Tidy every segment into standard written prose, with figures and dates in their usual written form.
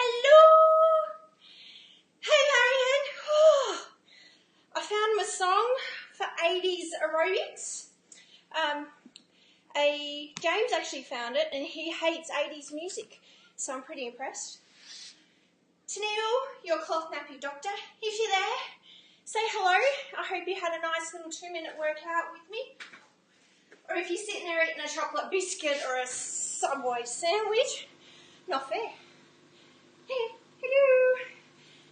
Hello! Hey Marion! Oh, I found my song for 80s aerobics. James actually found it and he hates 80s music, so I'm pretty impressed. Tennille, your Cloth Nappy Doctor, if you're there, say hello. I hope you had a nice little 2-minute workout with me. Or if you're sitting there eating a chocolate biscuit or a Subway sandwich, not fair. Hey, hello.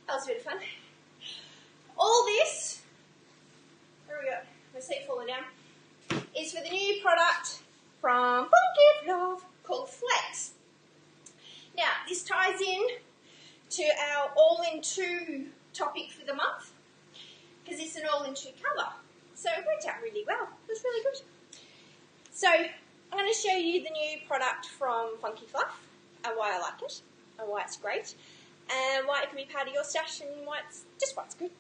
That was a bit of fun. All this, where we go? My seat falling down, is for the new product from Funky Fluff called Flex. Now, this ties in to our all-in-2 topic for the month because it's an all-in-2 cover. So it worked out really well. It was really good. So I'm going to show you the new product from Funky Fluff and why I like it and why it's great and why it can be part of your stash and why it's good.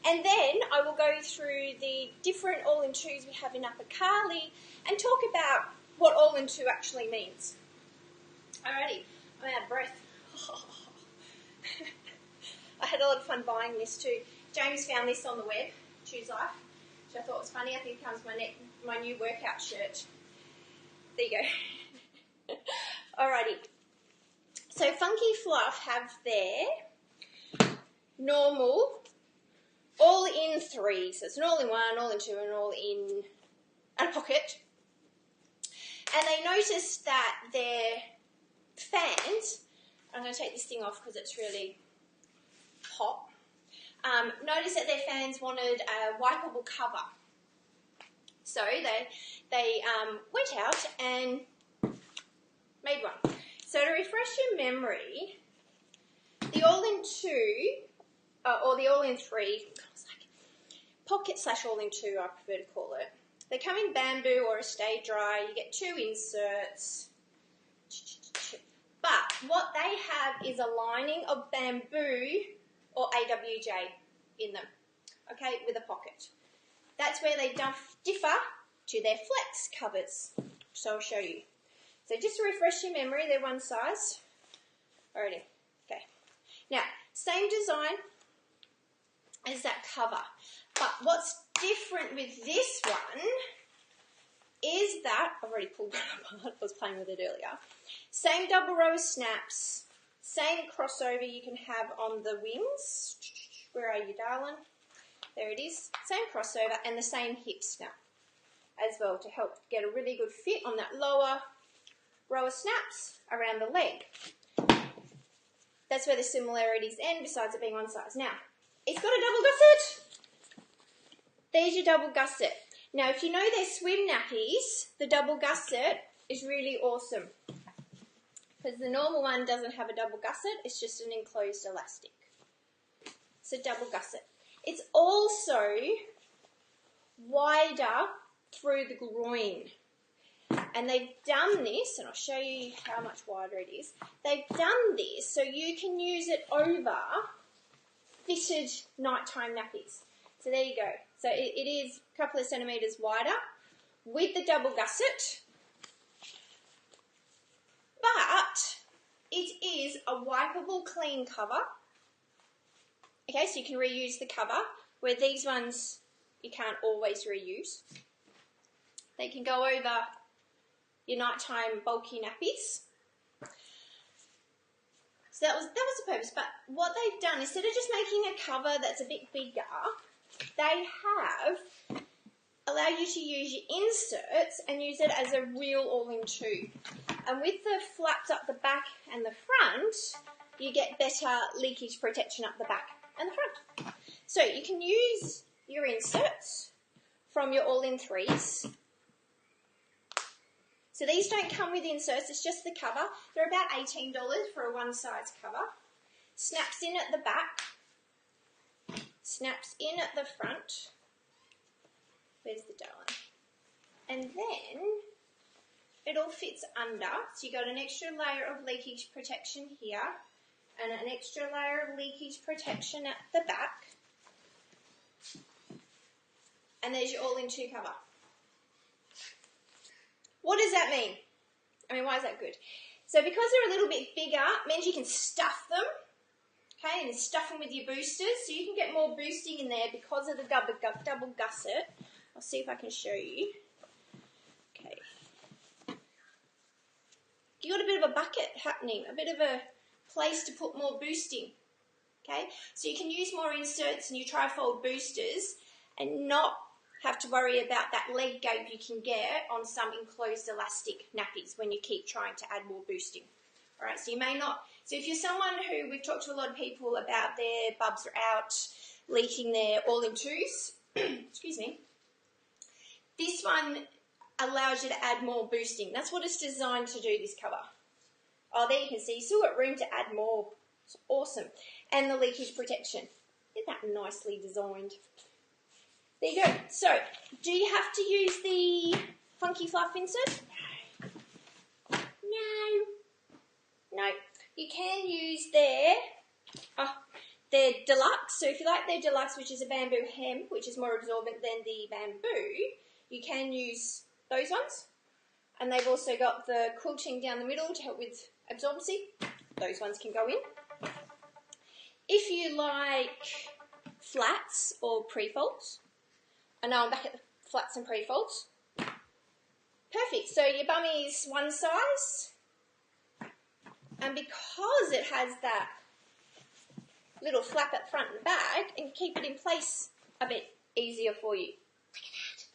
And then I will go through the different all-in-2s we have in Upper Carly and talk about what all-in-2 actually means. Alrighty, I'm out of breath. I had a lot of fun buying this too. James found this on the web, Choose Life, which I thought was funny. I think it comes my new workout shirt. There you go. Alrighty. So Funky Fluff have their normal all-in 3. So it's an all-in-1, all-in-2, and all-in and a pocket. And they noticed that their fans, I'm going to take this thing off because it's really hot, noticed that their fans wanted a wipeable cover. So they went out and made one. So to refresh your memory, the all-in-2, or the all-in-3, pocket / all-in-2 I prefer to call it. They come in bamboo or a stay dry. You get 2 inserts. But what they have is a lining of bamboo or AWJ in them, okay, with a pocket. That's where they differ to their flex covers. So I'll show you. So just to refresh your memory, they're one size. Alrighty, okay. Now, same design as that cover. But what's different with this one is that, I've already pulled that apart, I was playing with it earlier. Same double row of snaps, same crossover you can have on the wings. Where are you, darling? There it is. Same crossover and the same hip snap as well to help get a really good fit on that lower row of snaps around the leg. That's where the similarities end besides it being one size. Now, it's got a double gusset. There's your double gusset. Now, if you know their swim nappies, the double gusset is really awesome because the normal one doesn't have a double gusset. It's just an enclosed elastic. It's a double gusset. It's also wider through the groin. And they've done this, and I'll show you how much wider it is. They've done this so you can use it over fitted nighttime nappies. So there you go. So it is a couple of centimetres wider with the double gusset. But it is a wipeable clean cover. Okay, so you can reuse the cover, where these ones you can't always reuse. They can go over your nighttime bulky nappies. So that was the purpose. But what they've done, instead of just making a cover that's a bit bigger, they have allowed you to use your inserts and use it as a real all-in-2. And with the flaps up the back and the front, you get better leakage protection up the back and the front. So you can use your inserts from your all-in-3s. So these don't come with inserts, it's just the cover. They're about $18 for a one-size cover. Snaps in at the back. Snaps in at the front. Where's the darling? And then it all fits under. So you got an extra layer of leakage protection here and an extra layer of leakage protection at the back. And there's your all-in-2 cover. What does that mean? I mean, why is that good? So because they're a little bit bigger, it means you can stuff them, okay, and stuff them with your boosters, so you can get more boosting in there because of the double gusset. I'll see if I can show you. Okay. You got a bit of a bucket happening, a bit of a place to put more boosting, okay? So you can use more inserts and your trifold boosters and not have to worry about that leg gape you can get on some enclosed elastic nappies when you keep trying to add more boosting. All right, so you may not, so if you're someone who, we've talked to a lot of people about their bubs are out, leaking their all-in-twos, excuse me, this one allows you to add more boosting. That's what it's designed to do, this cover. Oh, there you can see, you still got room to add more. It's awesome. And the leakage protection. Isn't that nicely designed? There you go. So, do you have to use the Funky Fluff insert? No. No. You can use their deluxe. So if you like their deluxe, which is a bamboo hem, which is more absorbent than the bamboo, you can use those ones. And they've also got the quilting down the middle to help with absorbency. Those ones can go in. If you like flats or pre-folds, I know I'm back at the flats and pre-folds. Perfect. So your bum is one size. And because it has that little flap at front and back, and keep it in place a bit easier for you. Look at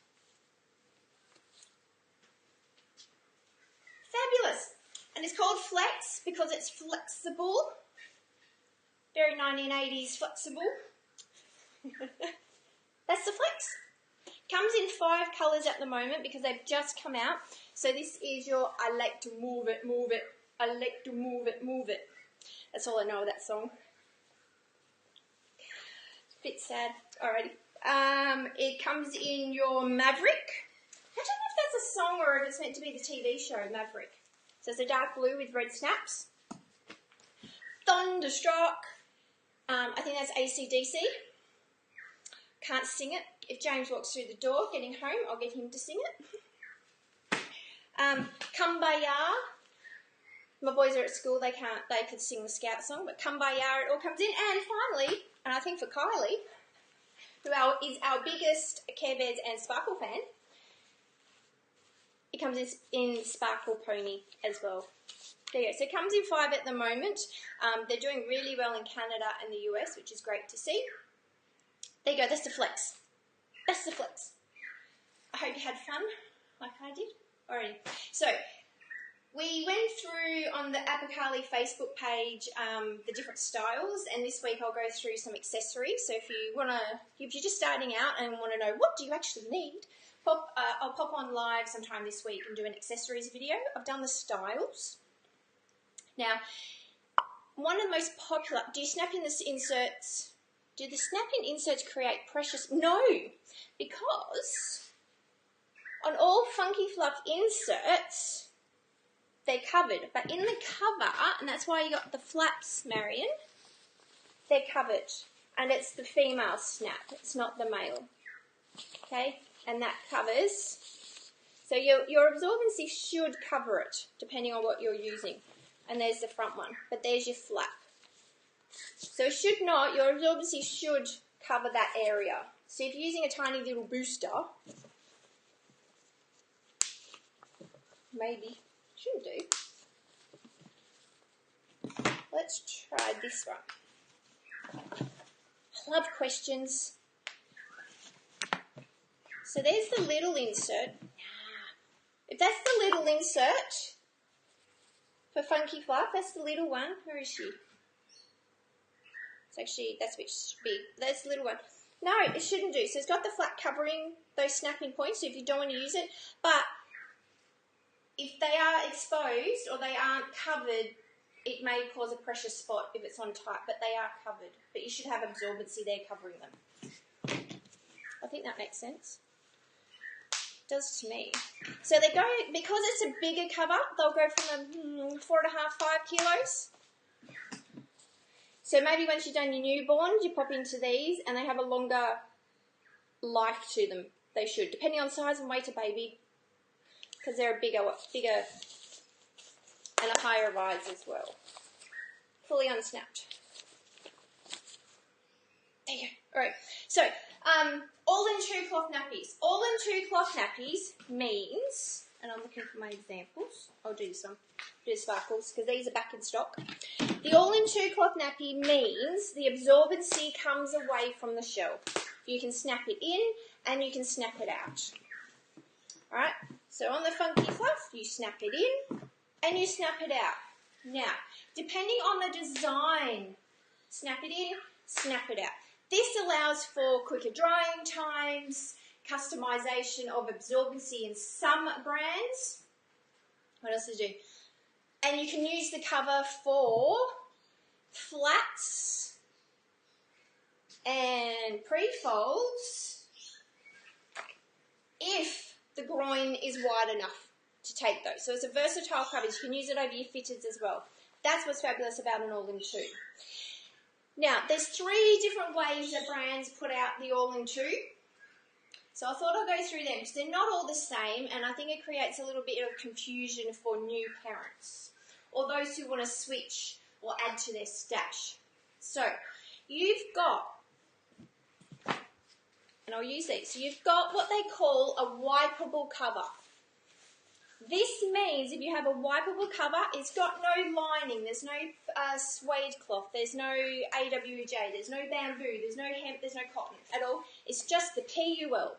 that. Fabulous. And it's called Flex because it's flexible. Very 1980s flexible. That's the Flex. Comes in 5 colours at the moment because they've just come out. So this is your I like to move it, move it. I like to move it, move it. That's all I know of that song. It's a bit sad. Alrighty. It comes in your Maverick. I don't know if that's a song or if it's meant to be the TV show, Maverick. So it's a dark blue with red snaps. Thunderstruck. I think that's AC/DC. Can't sing it. If James walks through the door getting home, I'll get him to sing it. Kumbaya. My boys are at school, they could sing the Scout song, but Kumbaya, it all comes in. And finally, and I think for Kylie, who is our biggest Care Bears and Sparkle fan, it comes in Sparkle Pony as well. There you go. So it comes in 5 at the moment. They're doing really well in Canada and the US, which is great to see. There you go. That's the Flex. That's the Flex. I hope you had fun, like I did. Alrighty. So we went through on the Apicali Facebook page the different styles, and this week I'll go through some accessories. So if you're just starting out and want to know what do you actually need, I'll pop on live sometime this week and do an accessories video. I've done the styles. Now, one of the most popular, do you snap in the inserts? Do the snap-in inserts create precious? No, because on all Funky Fluff inserts, they're covered. But in the cover, and that's why you got the flaps, Marion, they're covered. And it's the female snap, it's not the male. Okay, and that covers. So your absorbency should cover it, depending on what you're using. And there's the front one, but there's your flap. So should not, your absorbency should cover that area. So if you're using a tiny little booster, maybe, shouldn't do. Let's try this one. I love questions. So there's the little insert. If that's the little insert for Funky Fluff, that's the little one. Where is she? It's actually, that's a bit big. That's the little one. No, it shouldn't do. So it's got the flap covering those snapping points, so if you don't want to use it. But if they are exposed or they aren't covered, it may cause a pressure spot if it's on tight, but they are covered. But you should have absorbency there covering them. I think that makes sense. It does to me. So they go, because it's a bigger cover, they'll go from 4.5, 5 kilos. So maybe once you've done your newborns, you pop into these and they have a longer life to them. They should, depending on size and weight of baby, because they're a bigger and a higher rise as well. Fully unsnapped. There you go. Alright, so all-in-2 cloth nappies. All-in-2 cloth nappies means, and I'm looking for my examples. I'll do this one. Do the sparkles, because these are back in stock. The all-in-2 cloth nappy means the absorbency comes away from the shell. You can snap it in and you can snap it out. Alright, so on the Funky Fluff, you snap it in and you snap it out. Now, depending on the design, snap it in, snap it out. This allows for quicker drying times, customization of absorbency in some brands. What else does it do? And you can use the cover for flats and pre-folds if the groin is wide enough to take those. So it's a versatile cover. You can use it over your fitteds as well. That's what's fabulous about an all-in-2. Now, there's 3 different ways that brands put out the all-in-2. So I thought I'd go through them because they're not all the same, and I think it creates a little bit of confusion for new parents or those who want to switch or add to their stash. So you've got, and I'll use these, so you've got what they call a wipeable cover. This means if you have a wipeable cover, it's got no lining, there's no suede cloth, there's no AWJ, there's no bamboo, there's no hemp, there's no cotton at all. It's just the PUL.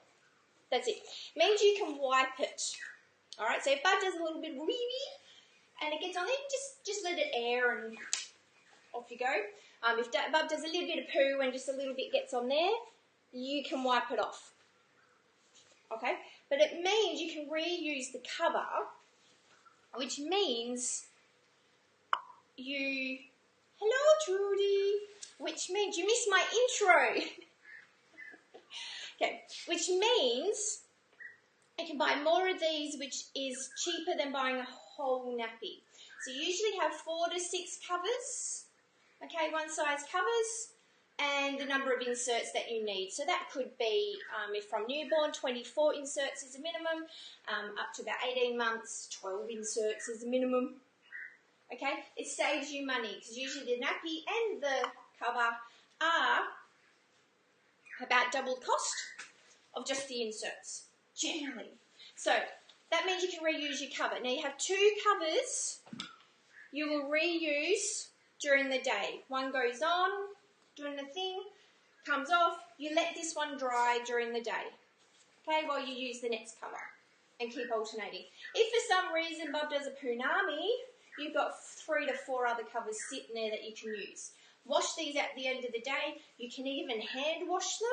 That's it. Means you can wipe it. Alright, so if Bud does a little bit of wee-wee and it gets on it, just let it air and off you go. If Bub does a little bit of poo and just a little bit gets on there, you can wipe it off. Okay? But it means you can reuse the cover, which means you... Hello, Trudy! Which means... You missed my intro! Okay, which means you can buy more of these, which is cheaper than buying a whole nappy. So you usually have 4 to 6 covers, okay, one size covers, and the number of inserts that you need. So that could be, if from newborn, 24 inserts is a minimum, up to about 18 months, 12 inserts is a minimum. Okay, it saves you money because usually the nappy and the cover are about double the cost of just the inserts, generally. So that means you can reuse your cover. Now you have 2 covers you will reuse during the day. One goes on, doing the thing, comes off, you let this one dry during the day, okay, while you use the next cover and keep alternating. If for some reason Bub does a punami, you've got 3 to 4 other covers sitting there that you can use. Wash these at the end of the day. You can even hand wash them.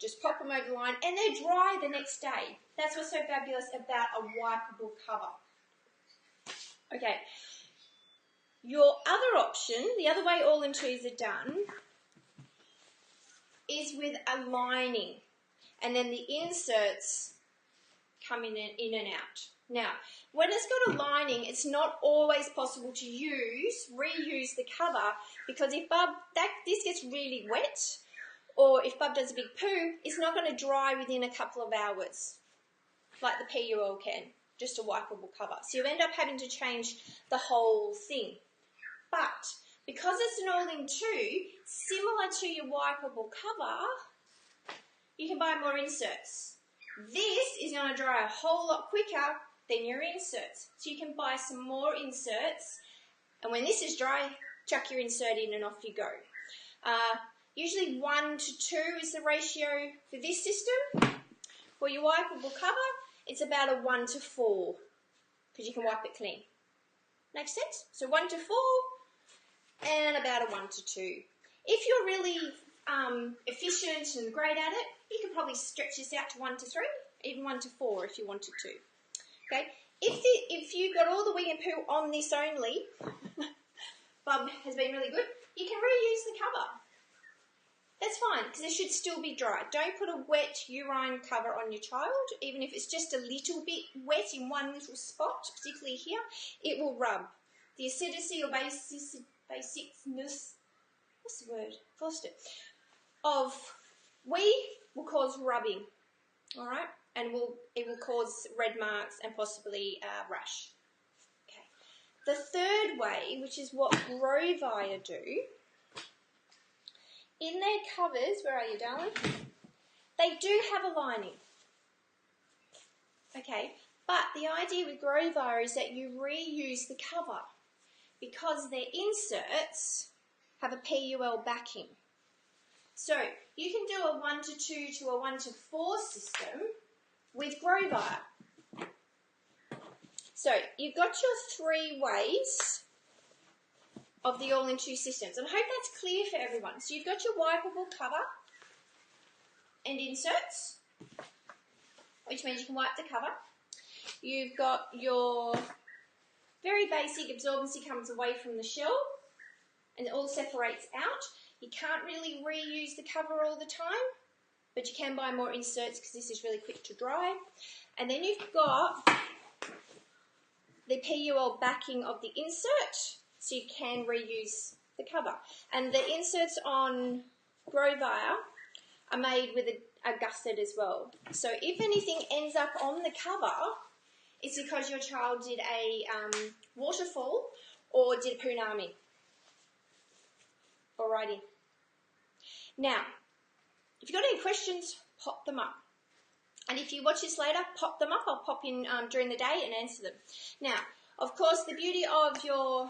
Just pop them over the line and they're dry the next day. That's what's so fabulous about a wipeable cover. Okay. Your other option, the other way all-in-2s are done, is with a lining. And then the inserts come in and out. Now, when it's got a lining, it's not always possible to reuse the cover, because if this gets really wet, or if Bub does a big poo, it's not going to dry within a couple of hours, like the PUL can, just a wipeable cover. So you end up having to change the whole thing. But because it's an all-in-2, similar to your wipeable cover, you can buy more inserts. This is going to dry a whole lot quicker than your inserts. So you can buy some more inserts, and when this is dry, chuck your insert in and off you go. Usually 1 to 2 is the ratio for this system. For your wipeable cover, it's about a 1 to 4, because you can wipe it clean. Makes sense? So 1 to 4 and about a 1 to 2. If you're really efficient and great at it, you can probably stretch this out to 1 to 3, even 1 to 4 if you wanted to. Okay? If you've got all the wee and poo on this only, Bub has been really good, you can reuse the cover. That's fine, because it should still be dry. Don't put a wet urine cover on your child, even if it's just a little bit wet in one little spot, particularly here, it will rub. The acidity or basicness, what's the word? Lost it. Of wee will cause rubbing, all right? And it will cause red marks and possibly rash. Okay. the third way, which is what Grovire do, in their covers, where are you, darling? They do have a lining. Okay, but the idea with Grovire is that you reuse the cover because their inserts have a PUL backing. So you can do a 1 to 2 to a 1 to 4 system with Grovire. So you've got your 3 ways of the all-in-2 systems. And I hope that's clear for everyone. So you've got your wipeable cover and inserts, which means you can wipe the cover. You've got your very basic absorbency comes away from the shell and it all separates out. You can't really reuse the cover all the time, but you can buy more inserts because this is really quick to dry. And then you've got the PUL backing of the insert, so you can reuse the cover. And the inserts on Grovire are made with a gusset as well. So if anything ends up on the cover, it's because your child did a waterfall or did a punami. Alrighty. Now, if you've got any questions, pop them up. And if you watch this later, pop them up. I'll pop in during the day and answer them. Now, of course, the beauty of your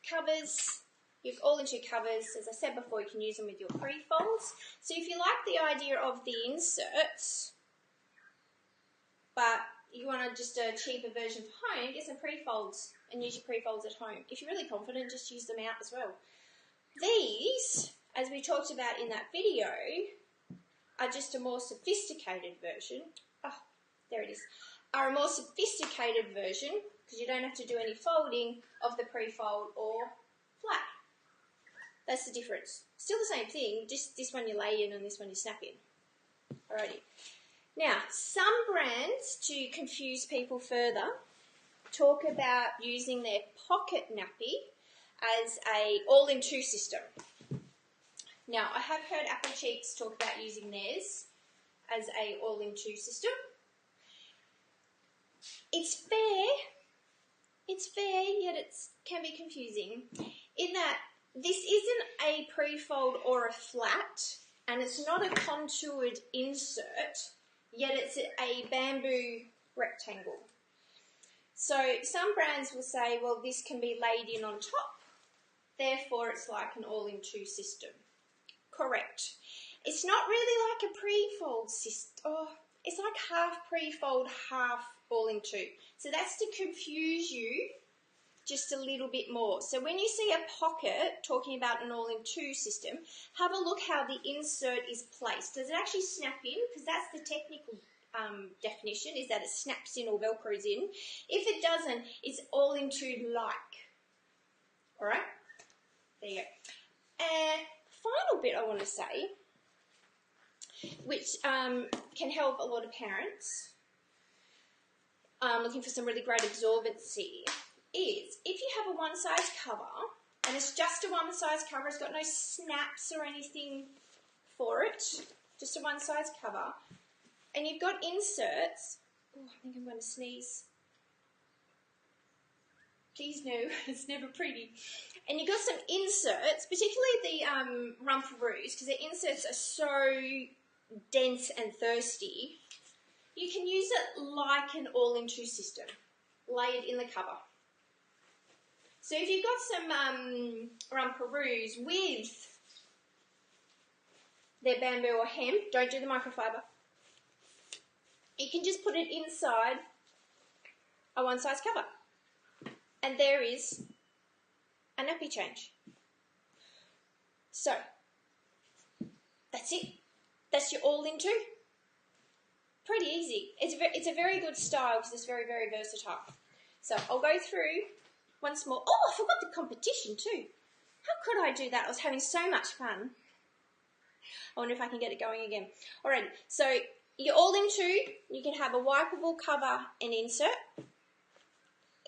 covers, you've all-in-2 covers, as I said before, you can use them with your pre-folds. So if you like the idea of the inserts, but you want just a cheaper version for home, get some pre-folds and use your pre-folds at home. If you're really confident, just use them out as well. These, as we talked about in that video, are just a more sophisticated version. Oh, there it is. Are a more sophisticated version because you don't have to do any folding of the pre-fold or flat. That's the difference. Still the same thing, just this one you lay in and this one you snap in. Alrighty. Now, some brands, to confuse people further, talk about using their pocket nappy as a all-in-2 system. Now, I have heard Apple Cheeks talk about using theirs as a all-in-2 system. It's fair, yet it can be confusing in that this isn't a pre-fold or a flat, and it's not a contoured insert, yet it's a bamboo rectangle. So some brands will say, well, this can be laid in on top, therefore it's like an all-in-2 system. Correct. It's not really like a pre-fold system. Oh, it's like half pre-fold, half all-in-2. So that's to confuse you just a little bit more. So when you see a pocket talking about an all-in-2 system, have a look how the insert is placed. Does it actually snap in? Because that's the technical definition, is that it snaps in or velcros in. If it doesn't, it's all-in-2 like. All right? There you go. Final bit I want to say, which can help a lot of parents looking for some really great absorbency, is if you have a one-size cover, and it's just a one-size cover, it's got no snaps or anything for it, just a one-size cover, and you've got inserts. Oh, I think I'm going to sneeze. Please no, it's never pretty. And you've got some inserts, particularly the rumperoos, because the inserts are so dense and thirsty. You can use it like an all-in-2 system, layered in the cover. So if you've got some rumperoos with their bamboo or hemp, don't do the microfiber. You can just put it inside a one-size cover. And there is a nappy change. So, that's it. That's your all-in-2. Pretty easy. It's a very good style because it's very, very versatile. So, I'll go through once more. Oh, I forgot the competition too. How could I do that? I was having so much fun. I wonder if I can get it going again. Alright, so your all-in-2, you can have a wipeable cover and insert.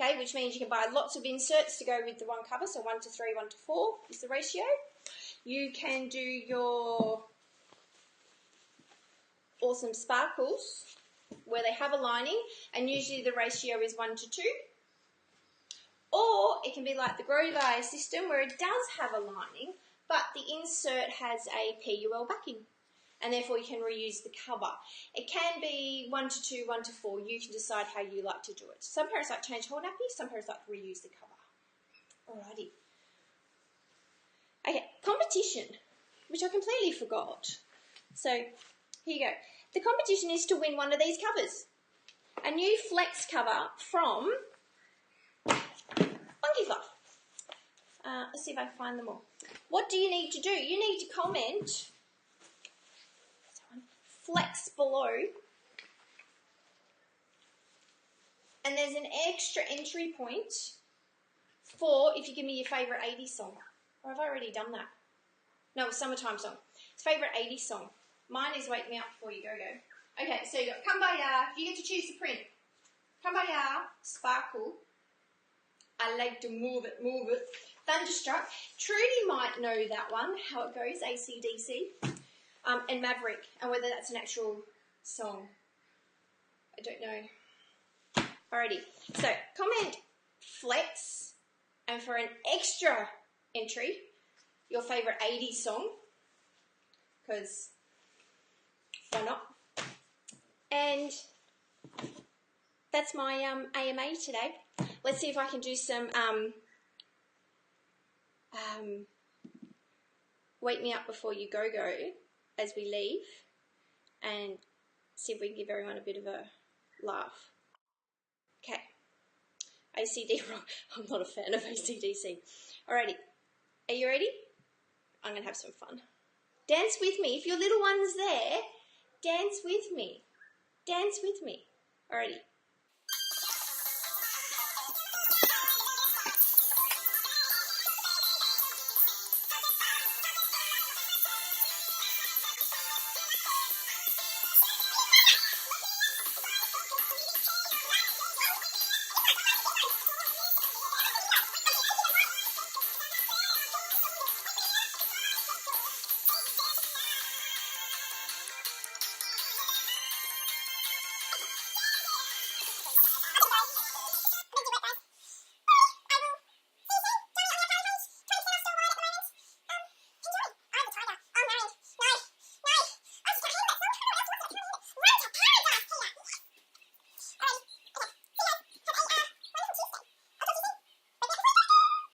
Okay, which means you can buy lots of inserts to go with the one cover, so 1 to 3, 1 to 4 is the ratio. You can do your awesome sparkles where they have a lining, and usually the ratio is 1 to 2. Or it can be like the Grow system where it does have a lining, but the insert has a PUL backing, and therefore you can reuse the cover. It can be 1 to 2, 1 to 4. You can decide how you like to do it. Some parents like to change whole nappies, some parents like to reuse the cover. Alrighty. Okay, competition, which I completely forgot. So, here you go. The competition is to win one of these covers. A new flex cover from Funky Fluff. Let's see if I can find them all. What do you need to do? You need to comment flex below, and there's an extra entry point for if you give me your favourite 80s song. Or have I already done that? No, summertime song. It's favourite 80s song. Mine is Wake Me Up Before You Go Go. Okay, so you got Kumbaya. You get to choose the print. Kumbaya, Sparkle. I like to move it, move it. Thunderstruck. Trudy might know that one, how it goes, AC/DC. And Maverick, and whether that's an actual song. I don't know. Alrighty, so comment flex, and for an extra entry, your favourite 80s song, because why not? And that's my AMA today. Let's see if I can do some Wake Me Up Before You Go Go as we leave, and see if we can give everyone a bit of a laugh. Okay. ACD rock. I'm not a fan of ACDC. Alrighty. Are you ready? I'm going to have some fun. Dance with me. If your little one's there, dance with me. Dance with me. Alrighty.